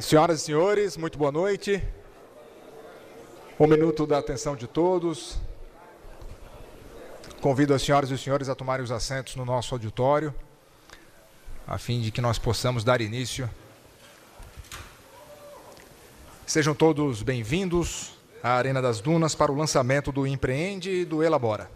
Senhoras e senhores, muito boa noite. Um minuto da atenção de todos. Convido as senhoras e os senhores a tomarem os assentos no nosso auditório, a fim de que nós possamos dar início. Sejam todos bem-vindos à Arena das Dunas para o lançamento do Empreende e do Elabora.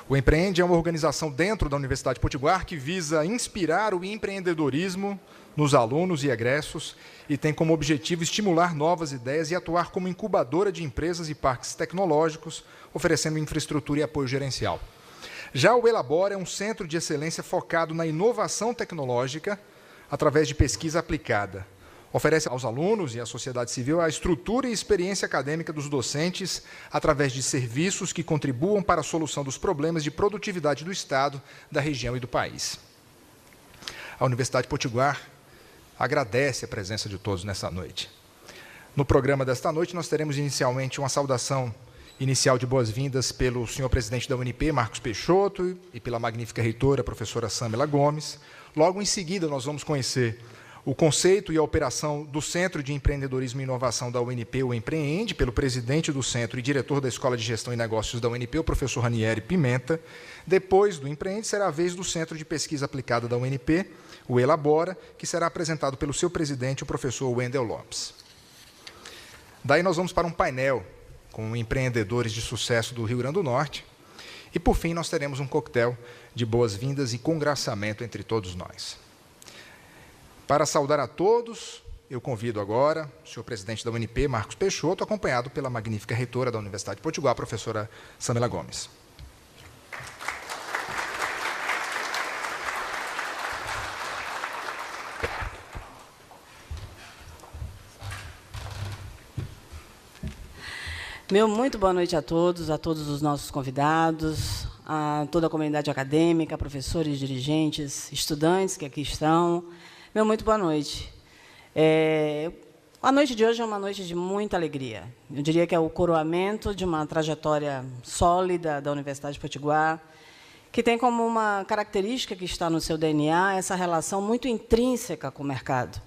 O Empreende é uma organização dentro da Universidade Potiguar que visa inspirar o empreendedorismo nos alunos e egressos e tem como objetivo estimular novas ideias e atuar como incubadora de empresas e parques tecnológicos, oferecendo infraestrutura e apoio gerencial. Já o Elabora é um centro de excelência focado na inovação tecnológica através de pesquisa aplicada. Oferece aos alunos e à sociedade civil a estrutura e experiência acadêmica dos docentes através de serviços que contribuam para a solução dos problemas de produtividade do Estado, da região e do país. A Universidade Potiguar agradece a presença de todos nessa noite. No programa desta noite, nós teremos inicialmente uma saudação inicial de boas-vindas pelo senhor presidente da UNP, Marcos Peixoto, e pela magnífica reitora, professora Samela Gomes. Logo em seguida, nós vamos conhecer o conceito e a operação do Centro de Empreendedorismo e Inovação da UNP, o Empreende, pelo presidente do centro e diretor da Escola de Gestão e Negócios da UNP, o professor Ranieri Pimenta. Depois do Empreende, será a vez do Centro de Pesquisa Aplicada da UNP, o Elabora, que será apresentado pelo seu presidente, o professor Wendel Lopes. Daí nós vamos para um painel com empreendedores de sucesso do Rio Grande do Norte. E, por fim, nós teremos um coquetel de boas-vindas e congraçamento entre todos nós. Para saudar a todos, eu convido agora o senhor presidente da UNP, Marcos Peixoto, acompanhado pela magnífica reitora da Universidade de Potiguar, a professora Samela Gomes. Muito boa noite a todos os nossos convidados, a toda a comunidade acadêmica, professores, dirigentes, estudantes que aqui estão. Muito boa noite. A noite de hoje é uma noite de muita alegria. Eu diria que é o coroamento de uma trajetória sólida da Universidade de Potiguar, que tem como uma característica que está no seu DNA essa relação muito intrínseca com o mercado.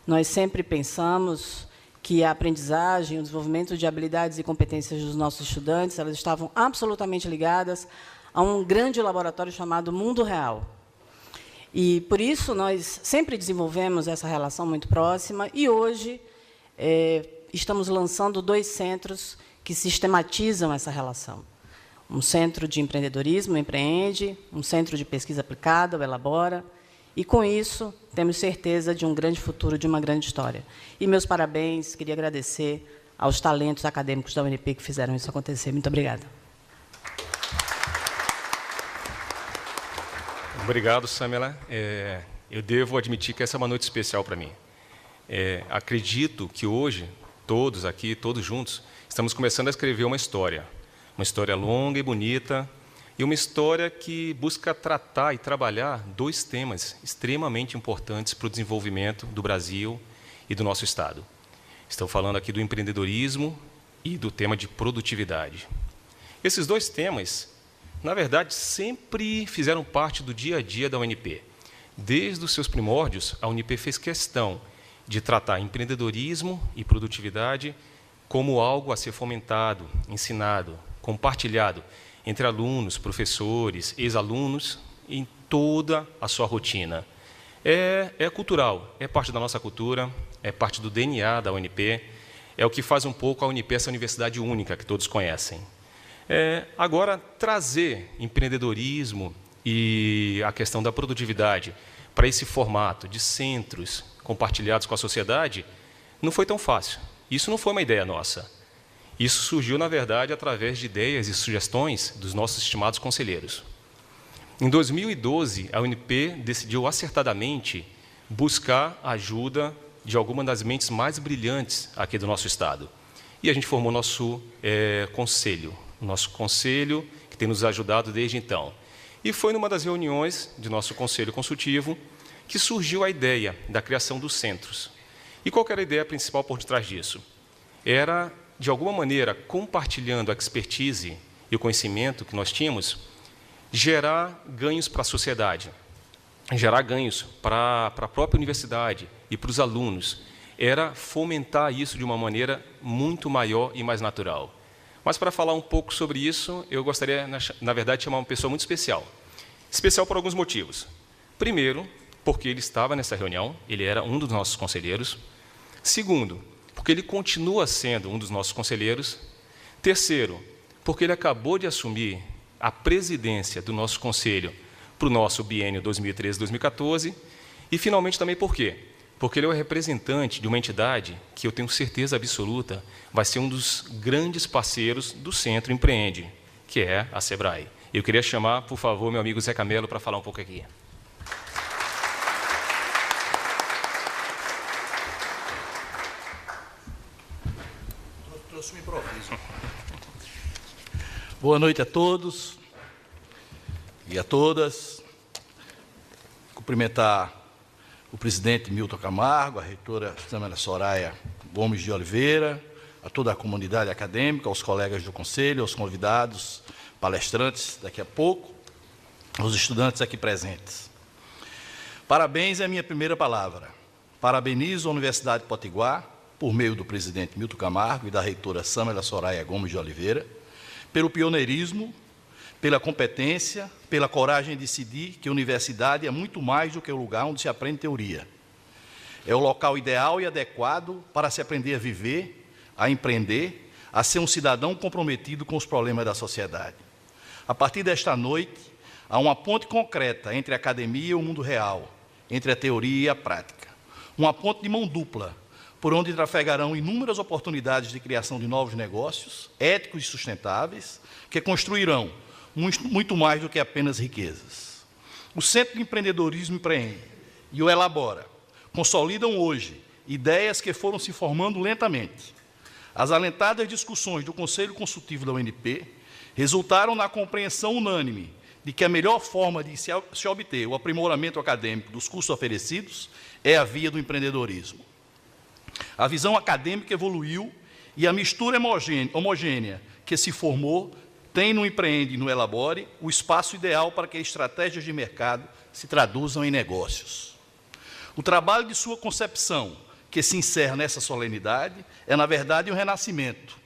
Nós sempre pensamos que a aprendizagem, o desenvolvimento de habilidades e competências dos nossos estudantes, elas estavam absolutamente ligadas a um grande laboratório chamado Mundo Real. E, por isso, nós sempre desenvolvemos essa relação muito próxima e, hoje, estamos lançando 2 centros que sistematizam essa relação. Um centro de empreendedorismo, o Empreende, um centro de pesquisa aplicada, o Elabora, e, com isso, temos certeza de um grande futuro, de uma grande história. E meus parabéns, queria agradecer aos talentos acadêmicos da UNP que fizeram isso acontecer. Muito obrigada. Obrigado, Samela. Eu devo admitir que essa é uma noite especial para mim. Acredito que hoje, todos aqui, todos juntos, estamos começando a escrever uma história longa e bonita, e uma história que busca tratar e trabalhar 2 temas extremamente importantes para o desenvolvimento do Brasil e do nosso Estado. Estou falando aqui do empreendedorismo e do tema de produtividade. Esses 2 temas, na verdade, sempre fizeram parte do dia a dia da UNP. Desde os seus primórdios, a UNP fez questão de tratar empreendedorismo e produtividade como algo a ser fomentado, ensinado, compartilhado entre alunos, professores, ex-alunos, em toda a sua rotina. É cultural, é parte da nossa cultura, é parte do DNA da UNP, é o que faz um pouco a UNP essa universidade única que todos conhecem. Agora, trazer empreendedorismo e a questão da produtividade para esse formato de centros compartilhados com a sociedade não foi tão fácil. Isso não foi uma ideia nossa. Isso surgiu, na verdade, através de ideias e sugestões dos nossos estimados conselheiros. Em 2012, a UNP decidiu acertadamente buscar a ajuda de algumas das mentes mais brilhantes aqui do nosso Estado. E a gente formou nosso conselho, que tem nos ajudado desde então. E foi numa das reuniões de nosso conselho consultivo que surgiu a ideia da criação dos centros. E qual era a ideia principal por detrás disso? Era, de alguma maneira, compartilhando a expertise e o conhecimento que nós tínhamos, gerar ganhos para a sociedade, gerar ganhos para a própria universidade, e para os alunos era fomentar isso de uma maneira muito maior e mais natural. Mas, para falar um pouco sobre isso, eu gostaria, na verdade, de chamar uma pessoa muito especial. Especial por alguns motivos. Primeiro, porque ele estava nessa reunião, ele era um dos nossos conselheiros. Segundo, porque ele continua sendo um dos nossos conselheiros. Terceiro, porque ele acabou de assumir a presidência do nosso conselho para o nosso biênio 2013-2014. E, finalmente, também por quê? Porque ele é o representante de uma entidade que eu tenho certeza absoluta vai ser um dos grandes parceiros do Centro Empreende, que é a SEBRAE. Eu queria chamar, por favor, meu amigo Zé Camelo para falar um pouco aqui. Trouxe um improviso. Boa noite a todos e a todas. Cumprimentar o presidente Milton Camargo, a reitora Samela Soraya Gomes de Oliveira, a toda a comunidade acadêmica, aos colegas do conselho, aos convidados, palestrantes daqui a pouco, aos estudantes aqui presentes. Parabéns é a minha primeira palavra. Parabenizo a Universidade de Potiguar, por meio do presidente Milton Camargo e da reitora Samela Soraya Gomes de Oliveira, pelo pioneirismo, pela competência, pela coragem de decidir que a universidade é muito mais do que o lugar onde se aprende teoria. É o local ideal e adequado para se aprender a viver, a empreender, a ser um cidadão comprometido com os problemas da sociedade. A partir desta noite, há uma ponte concreta entre a academia e o mundo real, entre a teoria e a prática. Uma ponte de mão dupla, por onde trafegarão inúmeras oportunidades de criação de novos negócios, éticos e sustentáveis, que construirão muito mais do que apenas riquezas. O Centro de Empreendedorismo Empreende e o Elabora consolidam hoje ideias que foram se formando lentamente. As alentadas discussões do Conselho Consultivo da UNP resultaram na compreensão unânime de que a melhor forma de se obter o aprimoramento acadêmico dos cursos oferecidos é a via do empreendedorismo. A visão acadêmica evoluiu e a mistura homogênea que se formou tem no Empreende e no Elabore o espaço ideal para que estratégias de mercado se traduzam em negócios. O trabalho de sua concepção, que se encerra nessa solenidade, é, na verdade, um renascimento,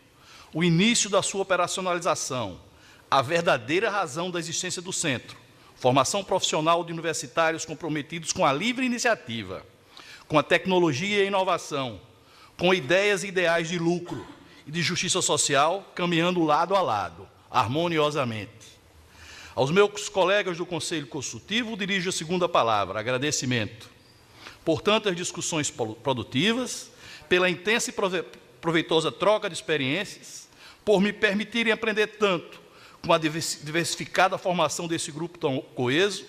o início da sua operacionalização, a verdadeira razão da existência do centro, formação profissional de universitários comprometidos com a livre iniciativa, com a tecnologia e a inovação, com ideias e ideais de lucro e de justiça social, caminhando lado a lado, harmoniosamente. Aos meus colegas do Conselho Consultivo, dirijo a segunda palavra, agradecimento, por tantas discussões produtivas, pela intensa e proveitosa troca de experiências, por me permitirem aprender tanto com a diversificada formação desse grupo tão coeso,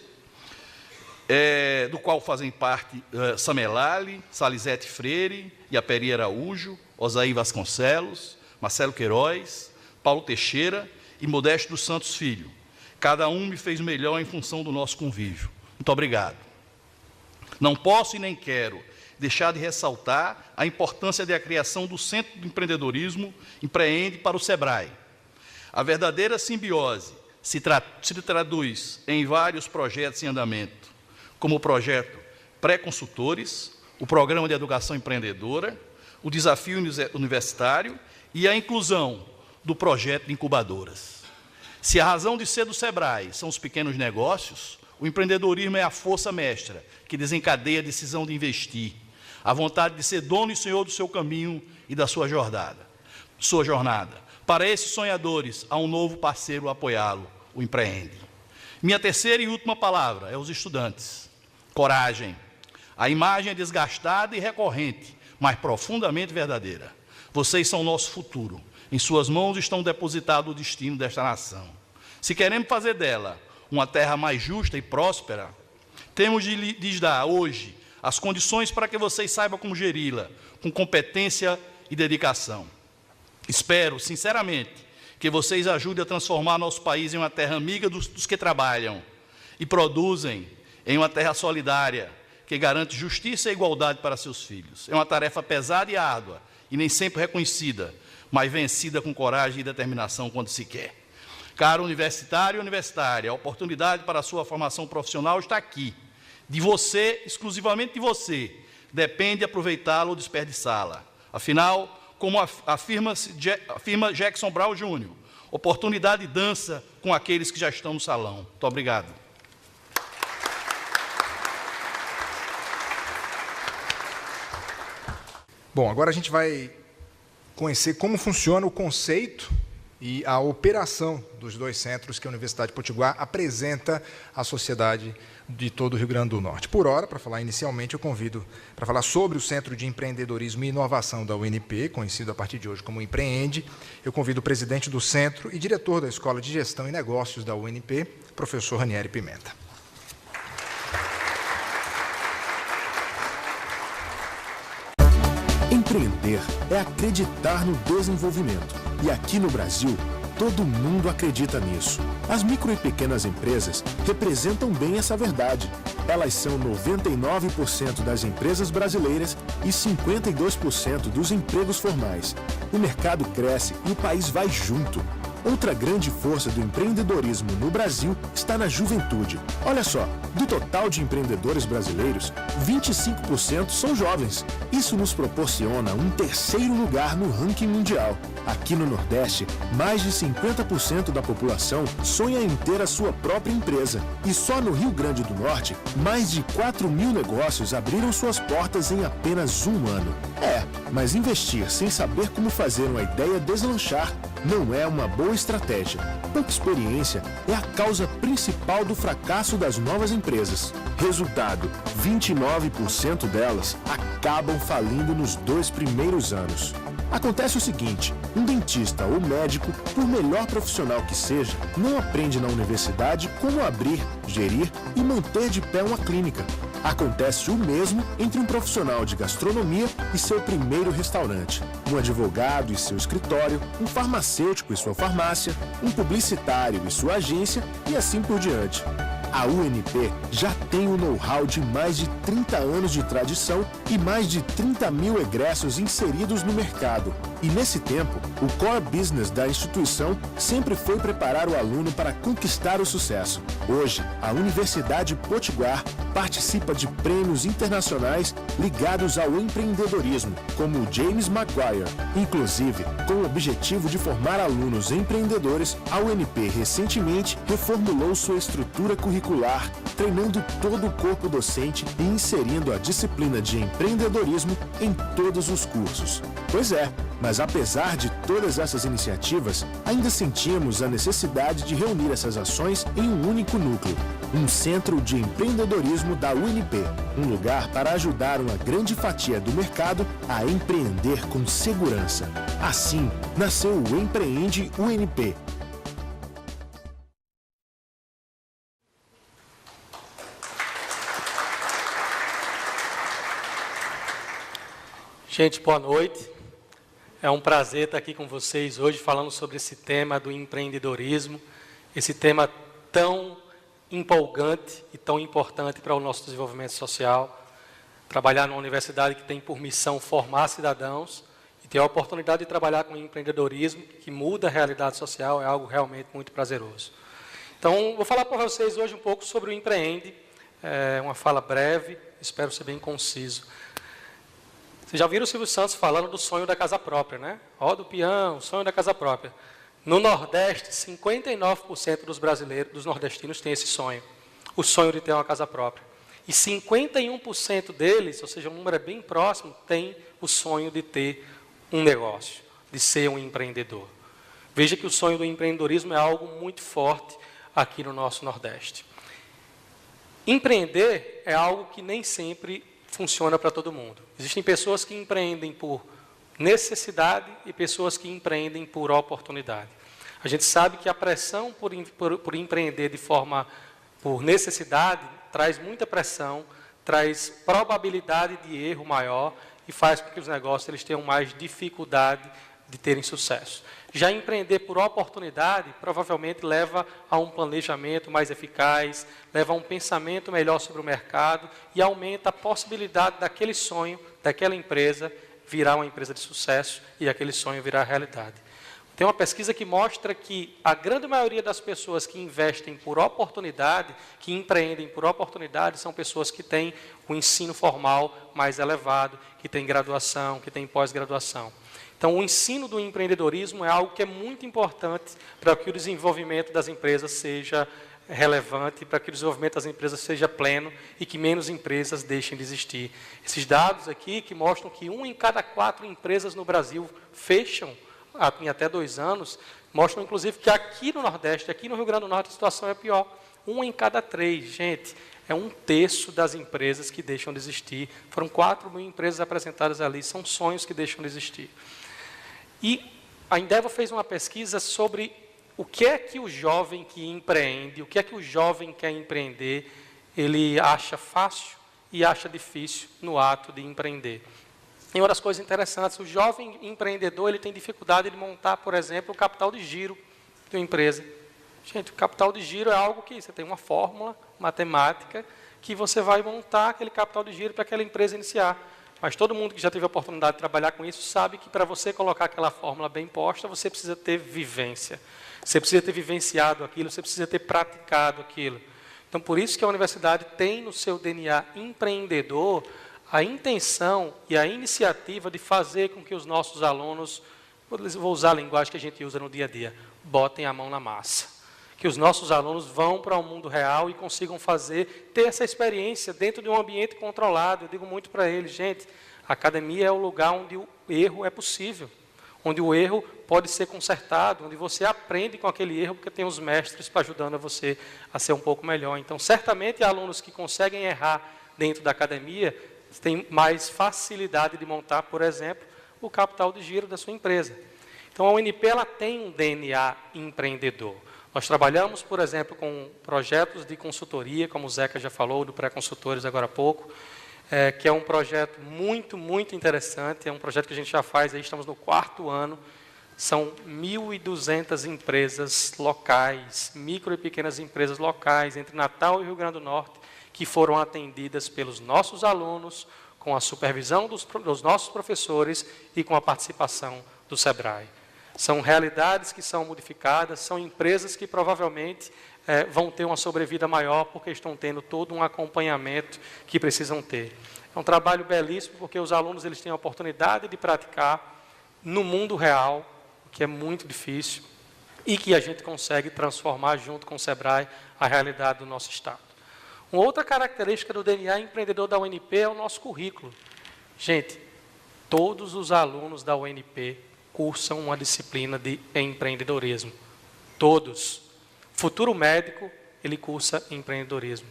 do qual fazem parte Samelali, Salizete Freire, Iaperi Araújo, Osaí Vasconcelos, Marcelo Queiroz, Paulo Teixeira e Modesto dos Santos Filho. Cada um me fez melhor em função do nosso convívio. Muito obrigado. Não posso e nem quero deixar de ressaltar a importância da criação do Centro de Empreendedorismo Empreende para o SEBRAE. A verdadeira simbiose se traduz em vários projetos em andamento, como o projeto Pré-Consultores, o Programa de Educação Empreendedora, o Desafio Universitário e a inclusão do projeto de incubadoras. Se a razão de ser do SEBRAE são os pequenos negócios, o empreendedorismo é a força mestra que desencadeia a decisão de investir, a vontade de ser dono e senhor do seu caminho e da sua jornada. Para esses sonhadores, há um novo parceiro a apoiá-lo, o Empreende. Minha terceira e última palavra é os estudantes. Coragem. A imagem é desgastada e recorrente, mas profundamente verdadeira. Vocês são o nosso futuro. Em suas mãos estão depositado o destino desta nação. Se queremos fazer dela uma terra mais justa e próspera, temos de lhes dar hoje as condições para que vocês saibam como geri-la, com competência e dedicação. Espero, sinceramente, que vocês ajudem a transformar nosso país em uma terra amiga dos que trabalham e produzem, em uma terra solidária, que garante justiça e igualdade para seus filhos. É uma tarefa pesada e árdua, e nem sempre reconhecida, mas vencida com coragem e determinação quando se quer. Caro universitário e universitária, a oportunidade para a sua formação profissional está aqui. De você, exclusivamente de você, depende aproveitá-la ou desperdiçá-la. Afinal, como afirma Jackson Brown Jr., oportunidade dança com aqueles que já estão no salão. Muito obrigado. Bom, agora a gente vai conhecer como funciona o conceito e a operação dos dois centros que a Universidade Potiguar apresenta à sociedade de todo o Rio Grande do Norte. Por hora, para falar inicialmente, eu convido para falar sobre o Centro de Empreendedorismo e Inovação da UNP, conhecido a partir de hoje como Empreende, eu convido o presidente do centro e diretor da Escola de Gestão e Negócios da UNP, professor Ranieri Pimenta. Empreender é acreditar no desenvolvimento. E aqui no Brasil, todo mundo acredita nisso. As micro e pequenas empresas representam bem essa verdade. Elas são 99% das empresas brasileiras e 52% dos empregos formais. O mercado cresce e o país vai junto. Outra grande força do empreendedorismo no Brasil está na juventude. Olha só, do total de empreendedores brasileiros, 25% são jovens. Isso nos proporciona um terceiro lugar no ranking mundial. Aqui no Nordeste, mais de 50% da população sonha em ter a sua própria empresa. E só no Rio Grande do Norte, mais de 4.000 negócios abriram suas portas em apenas um ano. Mas investir sem saber como fazer uma ideia deslanchar não é uma boa estratégia. Pouca experiência é a causa principal do fracasso das novas empresas. Resultado, 29% delas acabam falindo nos 2 primeiros anos. Acontece o seguinte, um dentista ou médico, por melhor profissional que seja, não aprende na universidade como abrir, gerir e manter de pé uma clínica. Acontece o mesmo entre um profissional de gastronomia e seu primeiro restaurante, um advogado e seu escritório, um farmacêutico e sua farmácia, um publicitário e sua agência e assim por diante. A UNP já tem um know-how de mais de 30 anos de tradição e mais de 30.000 egressos inseridos no mercado. E nesse tempo, o core business da instituição sempre foi preparar o aluno para conquistar o sucesso. Hoje, a Universidade Potiguar participa de prêmios internacionais ligados ao empreendedorismo, como o James Maguire. Inclusive, com o objetivo de formar alunos empreendedores, a UNP recentemente reformulou sua estrutura curricular, treinando todo o corpo docente e inserindo a disciplina de empreendedorismo em todos os cursos. Pois é, mas apesar de todas essas iniciativas, ainda sentimos a necessidade de reunir essas ações em um único núcleo, um centro de empreendedorismo da UNP, um lugar para ajudar uma grande fatia do mercado a empreender com segurança. Assim, nasceu o Empreende UNP. Gente, boa noite. É um prazer estar aqui com vocês hoje falando sobre esse tema do empreendedorismo, esse tema tão empolgante e tão importante para o nosso desenvolvimento social. Trabalhar numa universidade que tem por missão formar cidadãos e ter a oportunidade de trabalhar com empreendedorismo que muda a realidade social é algo realmente muito prazeroso. Então, vou falar para vocês hoje um pouco sobre o Empreende, uma fala breve, espero ser bem conciso. Vocês já viram o Silvio Santos falando do sonho da casa própria, né? Roda o peão, sonho da casa própria. No Nordeste, 59% dos brasileiros, dos nordestinos, têm esse sonho. O sonho de ter uma casa própria. E 51% deles, ou seja, um número bem próximo, tem o sonho de ter um negócio, de ser um empreendedor. Veja que o sonho do empreendedorismo é algo muito forte aqui no nosso Nordeste. Empreender é algo que nem sempre funciona para todo mundo. Existem pessoas que empreendem por necessidade e pessoas que empreendem por oportunidade. A gente sabe que a pressão por empreender por necessidade traz muita pressão, traz probabilidade de erro maior e faz com que os negócios eles tenham mais dificuldade de terem sucesso. Já empreender por oportunidade provavelmente leva a um planejamento mais eficaz, leva a um pensamento melhor sobre o mercado e aumenta a possibilidade daquele sonho, daquela empresa, virar uma empresa de sucesso e aquele sonho virar realidade. Tem uma pesquisa que mostra que a grande maioria das pessoas que investem por oportunidade, que empreendem por oportunidade, são pessoas que têm o ensino formal mais elevado, que têm graduação, que têm pós-graduação. Então, o ensino do empreendedorismo é algo que é muito importante para que o desenvolvimento das empresas seja relevante, para que o desenvolvimento das empresas seja pleno e que menos empresas deixem de existir. Esses dados aqui que mostram que 1 em cada 4 empresas no Brasil fecham em até 2 anos, mostram inclusive que aqui no Nordeste, aqui no Rio Grande do Norte, a situação é pior. 1 em cada 3, gente, é 1/3 das empresas que deixam de existir. Foram 4 mil empresas apresentadas ali, são sonhos que deixam de existir. E a Endeavor fez uma pesquisa sobre o que é que o jovem que empreende, o que é que o jovem quer empreender, ele acha fácil e acha difícil no ato de empreender. E uma das coisas interessantes, o jovem empreendedor ele tem dificuldade de montar, por exemplo, o capital de giro de uma empresa. Gente, o capital de giro é algo que você tem uma fórmula matemática que você vai montar aquele capital de giro para aquela empresa iniciar. Mas todo mundo que já teve a oportunidade de trabalhar com isso sabe que para você colocar aquela fórmula bem posta, você precisa ter vivência. Você precisa ter vivenciado aquilo, você precisa ter praticado aquilo. Então, por isso que a universidade tem no seu DNA empreendedor a intenção e a iniciativa de fazer com que os nossos alunos, vou usar a linguagem que a gente usa no dia a dia, botem a mão na massa. Que os nossos alunos vão para o mundo real e consigam ter essa experiência dentro de um ambiente controlado. Eu digo muito para eles, gente, a academia é o lugar onde o erro é possível, onde o erro pode ser consertado, onde você aprende com aquele erro, porque tem os mestres para ajudando você a ser um pouco melhor. Então, certamente, alunos que conseguem errar dentro da academia têm mais facilidade de montar, por exemplo, o capital de giro da sua empresa. Então, a UNP ela tem um DNA empreendedor. Nós trabalhamos, por exemplo, com projetos de consultoria, como o Zeca já falou, do Pré-Consultores agora há pouco, que é um projeto muito, muito interessante, é um projeto que a gente já faz, aí estamos no 4º ano, são 1.200 empresas locais, micro e pequenas empresas locais, entre Natal e Rio Grande do Norte, que foram atendidas pelos nossos alunos, com a supervisão dos nossos professores e com a participação do SEBRAE. São realidades que são modificadas, são empresas que provavelmente vão ter uma sobrevida maior porque estão tendo todo um acompanhamento que precisam ter. É um trabalho belíssimo porque os alunos eles têm a oportunidade de praticar no mundo real, o que é muito difícil, e que a gente consegue transformar junto com o SEBRAE a realidade do nosso Estado. Uma outra característica do DNA empreendedor da UNP é o nosso currículo. Gente, todos os alunos da UNP cursam uma disciplina de empreendedorismo. Todos. Futuro médico, ele cursa empreendedorismo.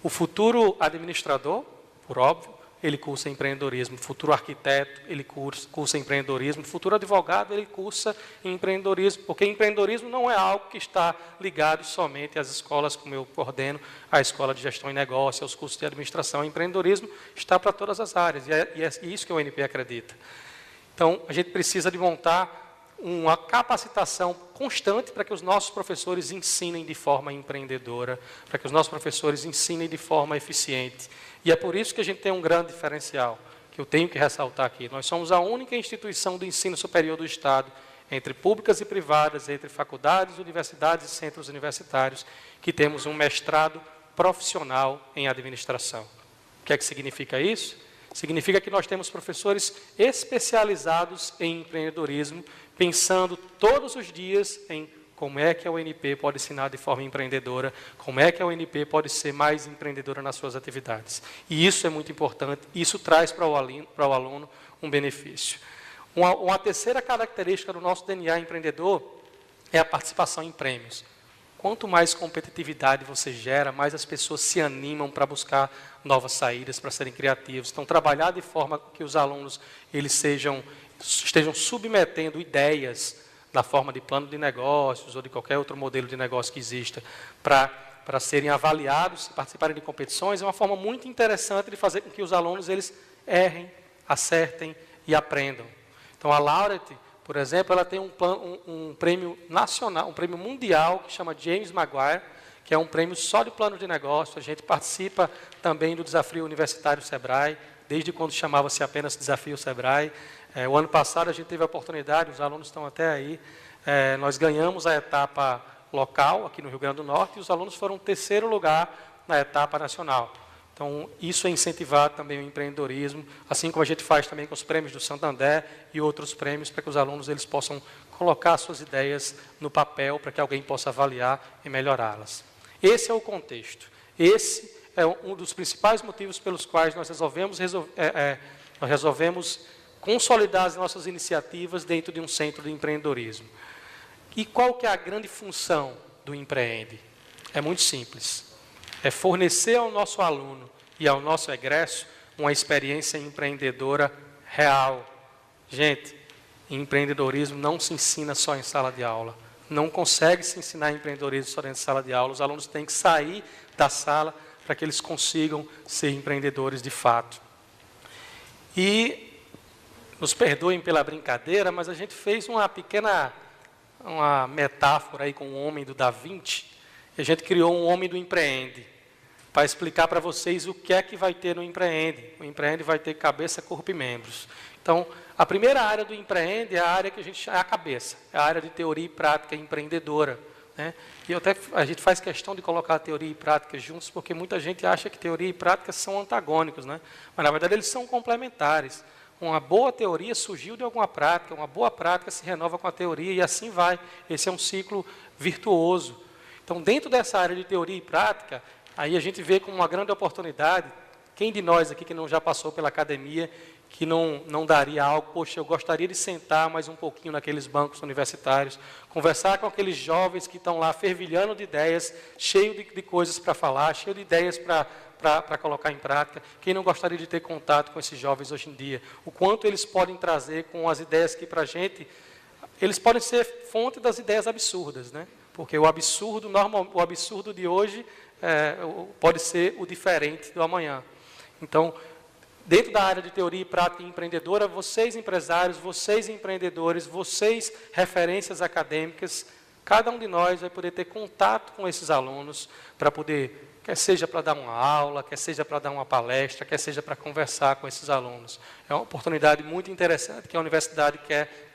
O futuro administrador, por óbvio, ele cursa empreendedorismo. O futuro arquiteto, ele cursa empreendedorismo. O futuro advogado, ele cursa empreendedorismo, porque empreendedorismo não é algo que está ligado somente às escolas, como eu coordeno, à Escola de Gestão e Negócio, aos cursos de administração. O empreendedorismo está para todas as áreas, e é isso que a UNP acredita. Então, a gente precisa de montar uma capacitação constante para que os nossos professores ensinem de forma empreendedora, para que os nossos professores ensinem de forma eficiente. E é por isso que a gente tem um grande diferencial, que eu tenho que ressaltar aqui. Nós somos a única instituição de ensino superior do Estado, entre públicas e privadas, entre faculdades, universidades e centros universitários, que temos um mestrado profissional em administração. O que é que significa isso? Significa que nós temos professores especializados em empreendedorismo, pensando todos os dias em como é que a UNP pode ensinar de forma empreendedora, como é que a UNP pode ser mais empreendedora nas suas atividades. E isso é muito importante, isso traz para o aluno um benefício. Uma terceira característica do nosso DNA empreendedor é a participação em prêmios. Quanto mais competitividade você gera, mais as pessoas se animam para buscar novas saídas, para serem criativos. Então, trabalhar de forma que os alunos eles estejam submetendo ideias da forma de plano de negócios ou de qualquer outro modelo de negócio que exista para serem avaliados e participarem de competições, é uma forma muito interessante de fazer com que os alunos eles errem, acertem e aprendam. Então, a Laureate, por exemplo, ela tem um prêmio nacional, um prêmio mundial que chama James Maguire, que é um prêmio só de plano de negócio. A gente participa também do Desafio Universitário SEBRAE, desde quando chamava-se apenas Desafio SEBRAE. O ano passado a gente teve a oportunidade, os alunos estão até aí, Nós ganhamos a etapa local, aqui no Rio Grande do Norte, e os alunos foram terceiro lugar na etapa nacional. Então, isso é incentivar também o empreendedorismo, assim como a gente faz também com os prêmios do Santander e outros prêmios, para que os alunos eles possam colocar suas ideias no papel, para que alguém possa avaliar e melhorá-las. Esse é o contexto. Esse é um dos principais motivos pelos quais nós resolvemos consolidar as nossas iniciativas dentro de um centro de empreendedorismo. E qual que é a grande função do Empreende? É muito simples. É fornecer ao nosso aluno e ao nosso egresso uma experiência empreendedora real. Gente, empreendedorismo não se ensina só em sala de aula. Não consegue se ensinar empreendedorismo só dentro de sala de aula. Os alunos têm que sair da sala para que eles consigam ser empreendedores de fato. E nos perdoem pela brincadeira, mas a gente fez uma metáfora aí com o homem do Da Vinci. E a gente criou um homem do Empreende, para explicar para vocês o que é que vai ter no Empreende. O Empreende vai ter cabeça, corpo e membros. Então, a primeira área do Empreende é a área que a gente chama a cabeça, é a área de teoria e prática empreendedora. Né? E a gente faz questão de colocar a teoria e prática juntos, porque muita gente acha que teoria e prática são antagônicos, né? Mas, na verdade, eles são complementares. Uma boa teoria surgiu de alguma prática, uma boa prática se renova com a teoria, e assim vai. Esse é um ciclo virtuoso. Então, dentro dessa área de teoria e prática, aí a gente vê como uma grande oportunidade, quem de nós aqui que não já passou pela academia, que não daria algo, poxa, eu gostaria de sentar mais um pouquinho naqueles bancos universitários, conversar com aqueles jovens que estão lá fervilhando de ideias, cheio de coisas para falar, cheio de ideias para colocar em prática. Quem não gostaria de ter contato com esses jovens hoje em dia? O quanto eles podem trazer com as ideias que para a gente, eles podem ser fonte das ideias absurdas, né? Porque o absurdo de hoje pode ser o diferente do amanhã. Então, dentro da área de teoria e prática empreendedora, vocês empresários, vocês empreendedores, vocês referências acadêmicas, cada um de nós vai poder ter contato com esses alunos para poder, quer seja para dar uma aula, quer seja para dar uma palestra, quer seja para conversar com esses alunos. É uma oportunidade muito interessante que a universidade quer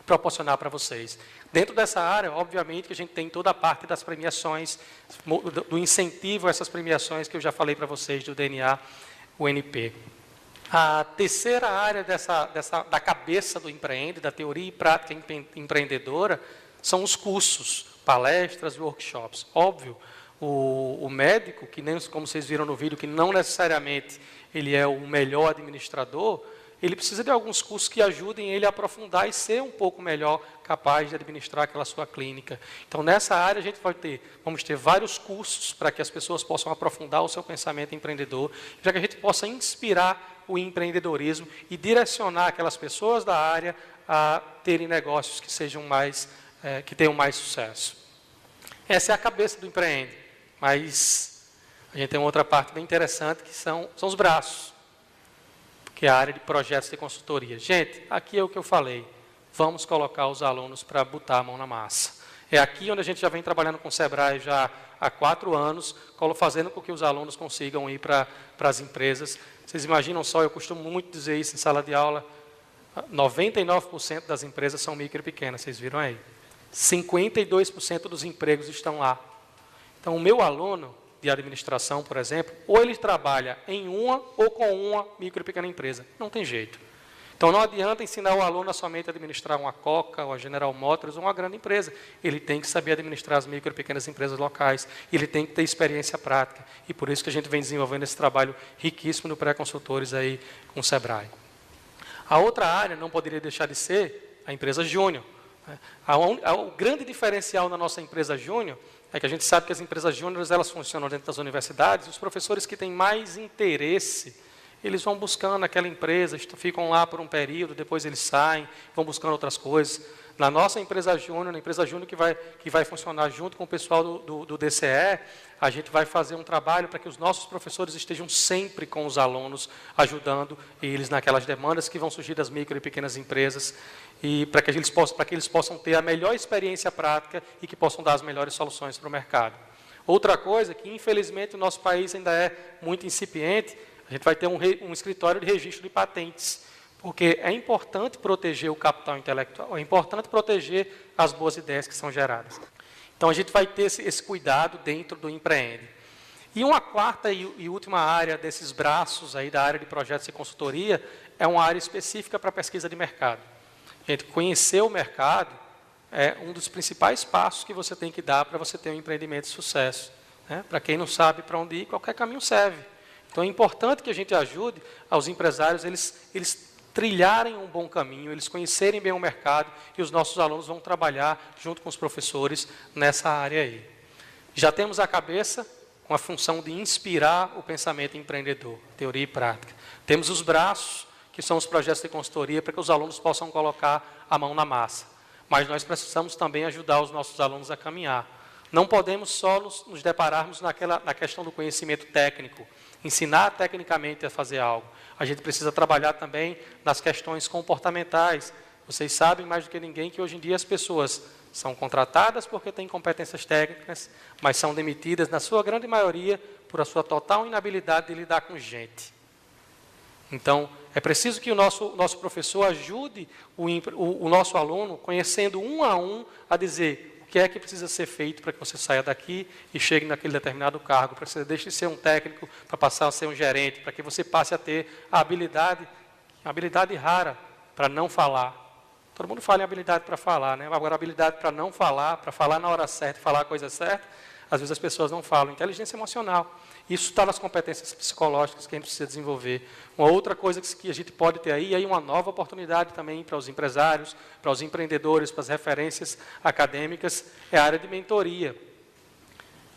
proporcionar para vocês. Dentro dessa área, obviamente, que a gente tem toda a parte das premiações, do incentivo a essas premiações que eu já falei para vocês, do DNA, UNP. A terceira área da cabeça do Empreende, da teoria e prática empreendedora, são os cursos, palestras e workshops. Óbvio, o médico, que nem como vocês viram no vídeo, que não necessariamente ele é o melhor administrador, ele precisa de alguns cursos que ajudem ele a aprofundar e ser um pouco melhor capaz de administrar aquela sua clínica. Então, nessa área, a gente vamos ter vários cursos para que as pessoas possam aprofundar o seu pensamento empreendedor, para que a gente possa inspirar o empreendedorismo e direcionar aquelas pessoas da área a terem negócios que sejam que tenham mais sucesso. Essa é a cabeça do Empreende, mas a gente tem uma outra parte bem interessante, que são os braços, que é a área de projetos de consultoria. Gente, aqui é o que eu falei, vamos colocar os alunos para botar a mão na massa. É aqui onde a gente já vem trabalhando com o Sebrae já há 4 anos, fazendo com que os alunos consigam ir para as empresas. Vocês imaginam só, eu costumo muito dizer isso em sala de aula, 99% das empresas são micro e pequenas, vocês viram aí? 52% dos empregos estão lá. Então, o meu aluno de administração, por exemplo, ou ele trabalha em uma ou com uma micro e pequena empresa. Não tem jeito. Então, não adianta ensinar o aluno a somente administrar uma Coca, ou a General Motors, ou uma grande empresa. Ele tem que saber administrar as micro e pequenas empresas locais. Ele tem que ter experiência prática. E por isso que a gente vem desenvolvendo esse trabalho riquíssimo no pré-consultores aí com o Sebrae. A outra área não poderia deixar de ser a empresa júnior. O grande diferencial na nossa empresa júnior é que a gente sabe que as empresas júniores elas funcionam dentro das universidades, e os professores que têm mais interesse, eles vão buscando aquela empresa, ficam lá por um período, depois eles saem, vão buscando outras coisas. Na nossa empresa júnior, na empresa júnior que vai funcionar junto com o pessoal do DCE, a gente vai fazer um trabalho para que os nossos professores estejam sempre com os alunos, ajudando eles naquelas demandas que vão surgir das micro e pequenas empresas, e para que eles possam ter a melhor experiência prática e que possam dar as melhores soluções para o mercado. Outra coisa que, infelizmente, o nosso país ainda é muito incipiente, a gente vai ter um escritório de registro de patentes, porque é importante proteger o capital intelectual, é importante proteger as boas ideias que são geradas. Então, a gente vai ter esse cuidado dentro do Empreende. E uma quarta e última área desses braços aí da área de projetos e consultoria é uma área específica para pesquisa de mercado. Gente, conhecer o mercado é um dos principais passos que você tem que dar para você ter um empreendimento de sucesso. Né? Para quem não sabe para onde ir, qualquer caminho serve. Então, é importante que a gente ajude aos empresários, eles trilharem um bom caminho, eles conhecerem bem o mercado, e os nossos alunos vão trabalhar junto com os professores nessa área aí. Já temos a cabeça com a função de inspirar o pensamento empreendedor, teoria e prática. Temos os braços, que são os projetos de consultoria, para que os alunos possam colocar a mão na massa. Mas nós precisamos também ajudar os nossos alunos a caminhar. Não podemos só nos depararmos na questão do conhecimento técnico, ensinar tecnicamente a fazer algo. A gente precisa trabalhar também nas questões comportamentais. Vocês sabem mais do que ninguém que hoje em dia as pessoas são contratadas porque têm competências técnicas, mas são demitidas, na sua grande maioria, por a sua total inabilidade de lidar com gente. Então, é preciso que o nosso professor ajude o nosso aluno, conhecendo um a um, a dizer o que é que precisa ser feito para que você saia daqui e chegue naquele determinado cargo, para que você deixe de ser um técnico, para passar a ser um gerente, para que você passe a ter a habilidade rara para não falar. Todo mundo fala em habilidade para falar, né? Agora, a habilidade para não falar, para falar na hora certa, falar a coisa certa, às vezes as pessoas não falam. Inteligência emocional. Isso está nas competências psicológicas que a gente precisa desenvolver. Uma outra coisa que a gente pode ter aí é uma nova oportunidade também para os empresários, para os empreendedores, para as referências acadêmicas, é a área de mentoria.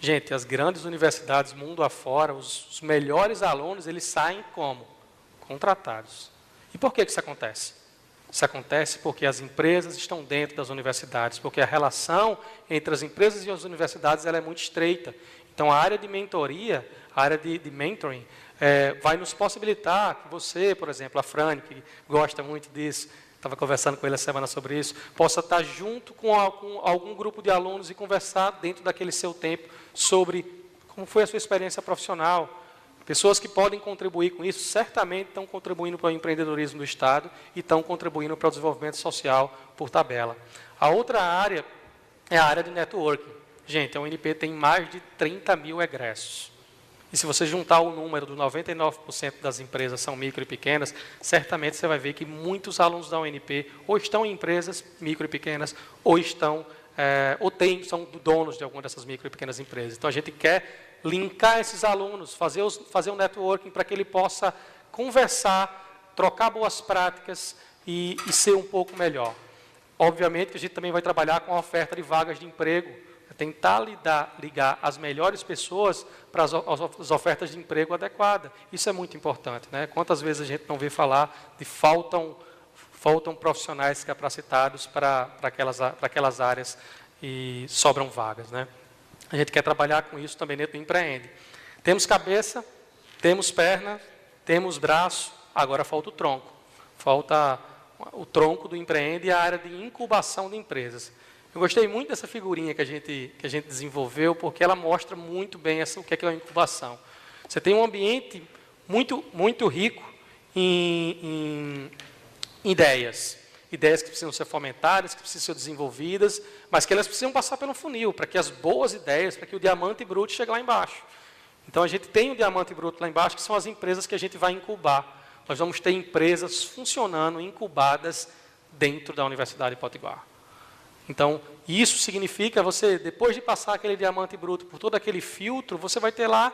Gente, as grandes universidades mundo afora, os melhores alunos, eles saem como? Contratados. E por que isso acontece? Isso acontece porque as empresas estão dentro das universidades, porque a relação entre as empresas e as universidades ela é muito estreita. Então, a área de mentoria, a área de mentoring, vai nos possibilitar que você, por exemplo, a Frane, que gosta muito disso, estava conversando com ele essa semana sobre isso, possa estar junto com algum grupo de alunos e conversar dentro daquele seu tempo sobre como foi a sua experiência profissional. Pessoas que podem contribuir com isso, certamente estão contribuindo para o empreendedorismo do Estado e estão contribuindo para o desenvolvimento social por tabela. A outra área é a área de networking. Gente, a UNP tem mais de 30 mil egressos. E se você juntar o número dos 99% das empresas são micro e pequenas, certamente você vai ver que muitos alunos da UNP ou estão em empresas micro e pequenas, ou são donos de alguma dessas micro e pequenas empresas. Então, a gente quer linkar esses alunos, fazer um networking para que ele possa conversar, trocar boas práticas e ser um pouco melhor. Obviamente que a gente também vai trabalhar com a oferta de vagas de emprego, tentar ligar as melhores pessoas para as ofertas de emprego adequadas. Isso é muito importante, né? Quantas vezes a gente não vê falar de faltam profissionais capacitados para aquelas áreas e sobram vagas, né? A gente quer trabalhar com isso também dentro do Empreende. Temos cabeça, temos perna, temos braço, agora falta o tronco. Falta o tronco do Empreende e a área de incubação de empresas. Eu gostei muito dessa figurinha que a gente desenvolveu, porque ela mostra muito bem o que é uma incubação. Você tem um ambiente muito, muito rico em ideias. Ideias que precisam ser fomentadas, que precisam ser desenvolvidas, mas que elas precisam passar pelo funil, para que as boas ideias, para que o diamante bruto chegue lá embaixo. Então, a gente tem o diamante bruto lá embaixo, que são as empresas que a gente vai incubar. Nós vamos ter empresas funcionando, incubadas, dentro da Universidade de Potiguar. Então, isso significa você, depois de passar aquele diamante bruto por todo aquele filtro, você vai ter lá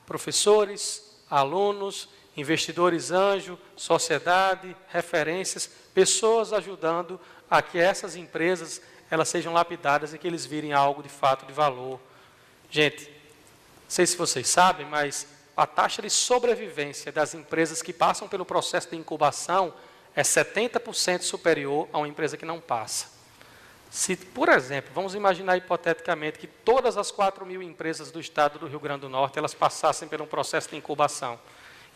professores, alunos, investidores anjo, sociedade, referências, pessoas ajudando a que essas empresas elas sejam lapidadas e que eles virem algo de fato de valor. Gente, não sei se vocês sabem, mas a taxa de sobrevivência das empresas que passam pelo processo de incubação é 70% superior a uma empresa que não passa. Se, por exemplo, vamos imaginar hipoteticamente que todas as 4.000 empresas do estado do Rio Grande do Norte elas passassem por um processo de incubação,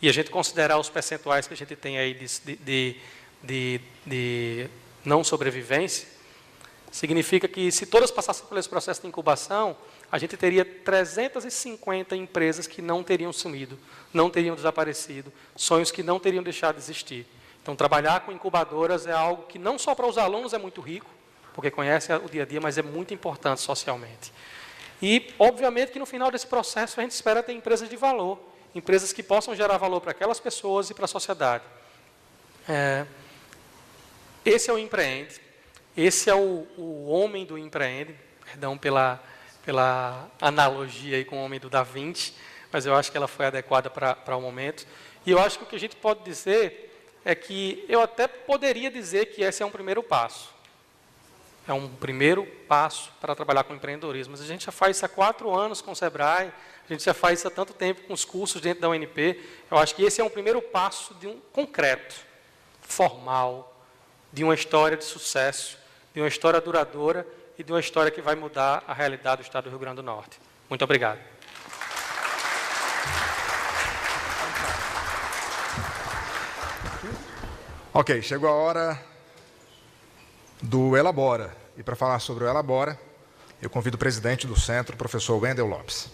e a gente considerar os percentuais que a gente tem aí de não sobrevivência, significa que se todas passassem por esse processo de incubação, a gente teria 350 empresas que não teriam sumido, não teriam desaparecido, sonhos que não teriam deixado de existir. Então, Então, trabalhar com incubadoras é algo que não só para os alunos é muito rico, porque conhecem o dia a dia, mas é muito importante socialmente. E, obviamente, que no final desse processo a gente espera ter empresas de valor, empresas que possam gerar valor para aquelas pessoas e para a sociedade. Esse é o Empreende, esse é o homem do Empreende, perdão pela analogia aí com o homem do Da Vinci, mas eu acho que ela foi adequada para o momento. E eu acho que o que a gente pode dizer é que eu até poderia dizer que esse é um primeiro passo. É um primeiro passo para trabalhar com empreendedorismo. Mas a gente já faz isso há 4 anos com o Sebrae, a gente já faz isso há tanto tempo com os cursos dentro da UNP. Eu acho que esse é um primeiro passo de um concreto, formal, de uma história de sucesso, de uma história duradoura e de uma história que vai mudar a realidade do Estado do Rio Grande do Norte. Muito obrigado. Ok, chegou a hora do Elabora. E para falar sobre o Elabora, eu convido o presidente do centro, o professor Wendel Lopes.